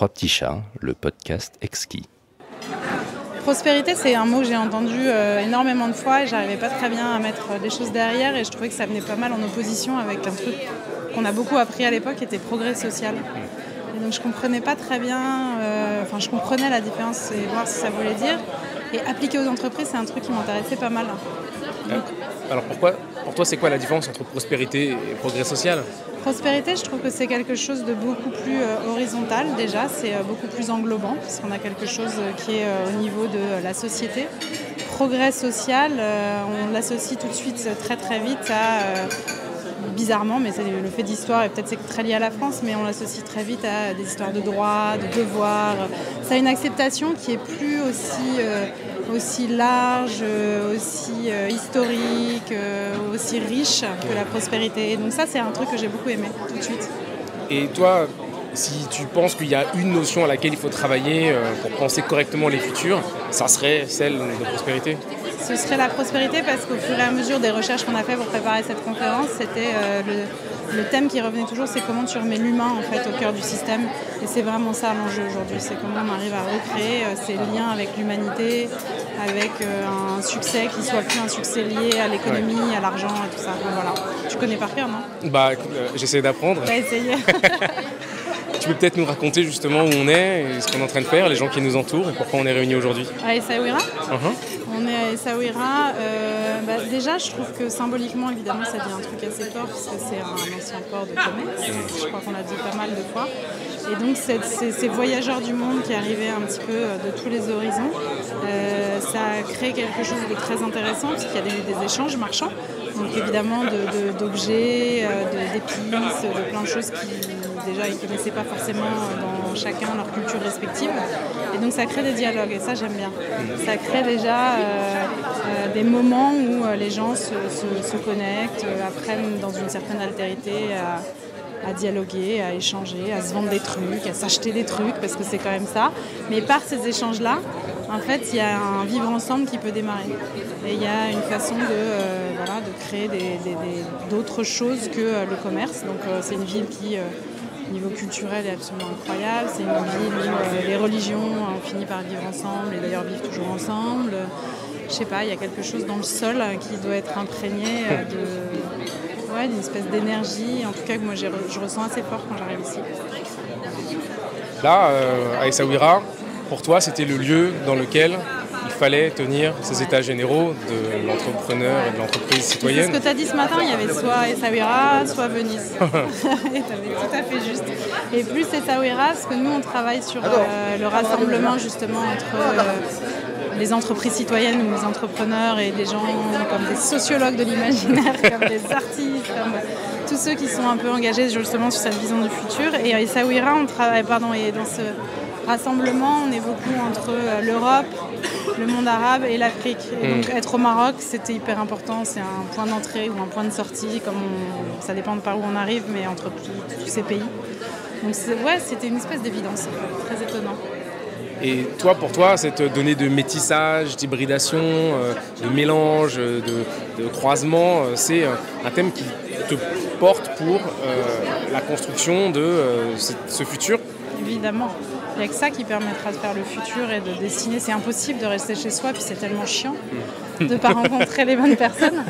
Trois petits chats, le podcast exquis. Prospérité, c'est un mot que j'ai entendu énormément de fois et j'arrivais pas très bien à mettre des choses derrière et je trouvais que ça venait pas mal en opposition avec un truc qu'on a beaucoup appris à l'époque qui était progrès social. Et donc je comprenais pas très bien, je comprenais la différence et voir ce que ça voulait dire. Et appliquer aux entreprises, c'est un truc qui m'intéressait pas mal. Donc, alors pourquoi, pour toi, c'est quoi la différence entre prospérité et progrès social ? Prospérité, je trouve que c'est quelque chose de beaucoup plus horizontal déjà, c'est beaucoup plus englobant, parce qu'on a quelque chose qui est au niveau de la société. Progrès social, on l'associe tout de suite très très vite à, bizarrement, mais c'est le fait d'histoire, et peut-être c'est très lié à la France, mais on l'associe très vite à des histoires de droits, de devoirs. Ça a une acceptation qui est plus aussi large, aussi historique, aussi riche que la prospérité. Et donc ça, c'est un truc que j'ai beaucoup aimé tout de suite. Et toi, si tu penses qu'il y a une notion à laquelle il faut travailler pour penser correctement les futurs, ça serait celle de prospérité ? Ce serait la prospérité parce qu'au fur et à mesure des recherches qu'on a fait pour préparer cette conférence, c'était le thème qui revenait toujours, c'est comment tu remets l'humain en fait, au cœur du système. Et c'est vraiment ça l'enjeu aujourd'hui, c'est comment on arrive à recréer ces liens avec l'humanité, avec un succès qui soit plus un succès lié à l'économie, à l'argent et tout ça. Donc, voilà. Tu connais par cœur, non ? J'essaie d'apprendre. T'as essayé. Tu peux peut-être nous raconter justement où on est, et ce qu'on est en train de faire, les gens qui nous entourent et pourquoi on est réunis aujourd'hui ? À Essaouira. On est à Essaouira. Déjà, je trouve que symboliquement, évidemment, ça dit un truc assez fort puisque c'est un ancien port de commerce. Je crois qu'on l'a dit pas mal de fois. Et donc, ces voyageurs du monde qui arrivaient un petit peu de tous les horizons, ça a créé quelque chose de très intéressant puisqu'il y a des échanges marchands. Donc, évidemment, d'objets, d'épices, de plein de choses qui, déjà, ils ne connaissaient pas forcément dans chacun leur culture respective. Et donc, ça crée des dialogues et ça, j'aime bien. Ça crée déjà des moments où les gens se connectent, apprennent dans une certaine altérité à dialoguer, à échanger, à se vendre des trucs, à s'acheter des trucs, parce que c'est quand même ça. Mais par ces échanges-là, en fait, il y a un vivre ensemble qui peut démarrer. Et il y a une façon de créer d'autres choses que le commerce. Donc c'est une ville qui, au niveau culturel, est absolument incroyable. C'est une ville où les religions ont fini par vivre ensemble et d'ailleurs vivent toujours ensemble. Je sais pas, il y a quelque chose dans le sol qui doit être imprégné d'une espèce d'énergie, en tout cas que moi je ressens assez fort quand j'arrive ici. Là, à Essaouira, pour toi, c'était le lieu dans lequel il fallait tenir ces états généraux de l'entrepreneur et de l'entreprise citoyenne. C'est ce que tu as dit ce matin, il y avait soit Essaouira, soit Venise. Et tu avais tout à fait juste. Et plus Essaouira, parce que nous on travaille sur le rassemblement justement entre les entreprises citoyennes ou les entrepreneurs et des gens comme des sociologues de l'imaginaire, comme des artistes, comme tous ceux qui sont un peu engagés justement sur cette vision du futur. Et à Essaouira, et dans ce rassemblement, on est beaucoup entre l'Europe, le monde arabe et l'Afrique. Et donc être au Maroc, c'était hyper important, c'est un point d'entrée ou un point de sortie, ça dépend de par où on arrive, mais entre tous ces pays. Donc c'était une espèce d'évidence, très étonnant. Et toi, pour toi, cette donnée de métissage, d'hybridation, de mélange, de croisement, c'est un thème qui te porte pour la construction de ce futur ? Évidemment. Il n'y a que ça qui permettra de faire le futur et de dessiner. C'est impossible de rester chez soi, puis c'est tellement chiant de ne pas rencontrer les bonnes personnes.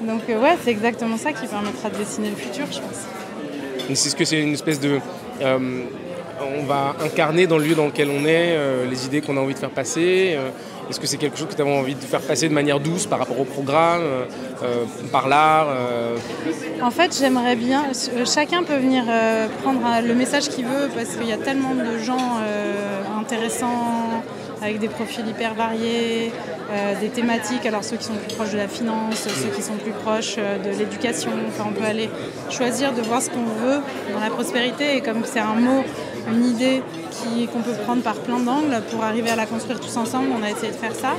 Donc c'est exactement ça qui permettra de dessiner le futur, je pense. Est-ce que c'est une espèce de... on va incarner dans le lieu dans lequel on est les idées qu'on a envie de faire passer. Est-ce que c'est quelque chose que tu avais envie de faire passer de manière douce par rapport au programme, par l'art En fait, j'aimerais bien... Chacun peut venir prendre le message qu'il veut parce qu'il y a tellement de gens intéressants avec des profils hyper variés, des thématiques, alors ceux qui sont plus proches de la finance, ceux qui sont plus proches de l'éducation. Enfin, on peut aller choisir de voir ce qu'on veut dans la prospérité et comme c'est un mot, une idée qu'on peut prendre par plein d'angles pour arriver à la construire tous ensemble, on a essayé de faire ça.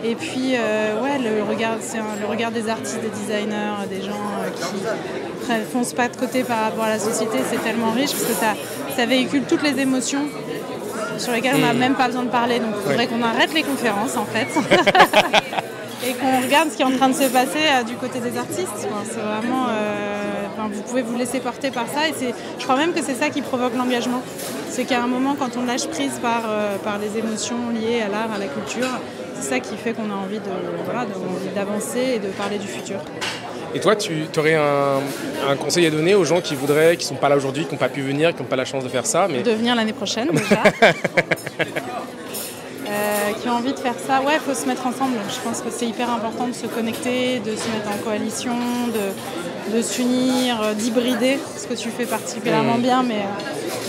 Et puis, c'est le regard des artistes, des designers, des gens qui ne foncent pas de côté par rapport à la société, c'est tellement riche parce que ça véhicule toutes les émotions sur lesquelles on n'a même pas besoin de parler. Donc il faudrait qu'on arrête les conférences en fait et qu'on regarde ce qui est en train de se passer du côté des artistes. C'est vraiment vous pouvez vous laisser porter par ça. Et je crois même que c'est ça qui provoque l'engagement. C'est qu'à un moment, quand on lâche prise par les émotions liées à l'art, à la culture, c'est ça qui fait qu'on a envie d'avancer et de parler du futur. Et toi, tu aurais un conseil à donner aux gens qui ne sont pas là aujourd'hui, qui n'ont pas pu venir, qui n'ont pas la chance de faire ça, mais... De venir l'année prochaine, déjà. Qui ont envie de faire ça. Ouais, il faut se mettre ensemble. Je pense que c'est hyper important de se connecter, de se mettre en coalition, de s'unir, d'hybrider, ce que tu fais particulièrement bien, mais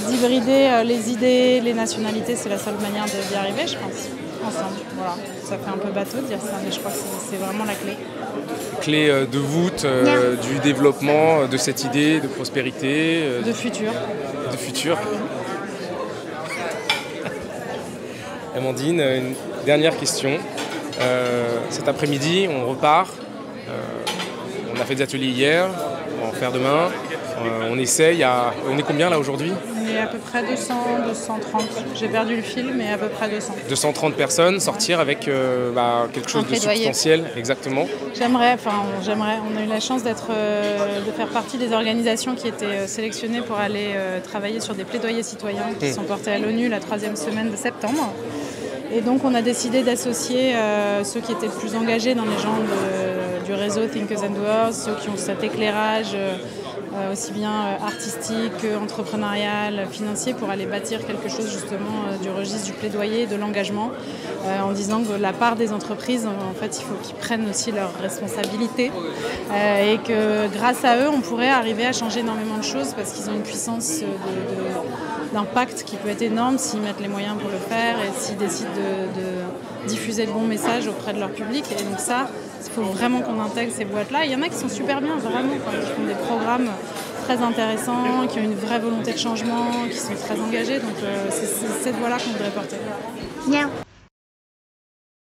d'hybrider les idées, les nationalités, c'est la seule manière d'y arriver, je pense. Ensemble, voilà. Ça fait un peu bateau de dire ça, mais je crois que c'est vraiment la clé. Clé de voûte, du développement, de cette idée de prospérité. De futur. De futur. Amandine, une dernière question. Cet après-midi, on repart. On a fait des ateliers hier, on va en faire demain. On essaye. On est combien là aujourd'hui ? On est à peu près 200, 230. J'ai perdu le fil, mais à peu près 200. 230 personnes, sortir avec quelque chose de substantiel, exactement. J'aimerais. On a eu la chance de faire partie des organisations qui étaient sélectionnées pour aller travailler sur des plaidoyers citoyens qui sont portés à l'ONU la 3e semaine de septembre. Et donc on a décidé d'associer ceux qui étaient le plus engagés dans les gens du réseau Thinkers and Doers, ceux qui ont cet éclairage aussi bien artistique qu'entrepreneurial, financier, pour aller bâtir quelque chose justement du registre du plaidoyer et de l'engagement, en disant que la part des entreprises, en fait, il faut qu'ils prennent aussi leurs responsabilités et que grâce à eux, on pourrait arriver à changer énormément de choses parce qu'ils ont une puissance d'impact qui peut être énorme s'ils mettent les moyens pour le faire et s'ils décident de diffuser le bon message auprès de leur public. Et donc ça, il faut vraiment qu'on intègre ces boîtes-là. Il y en a qui sont super bien, vraiment, qui font des programmes très intéressants, qui ont une vraie volonté de changement, qui sont très engagés. Donc c'est cette voie-là qu'on voudrait porter. Bien.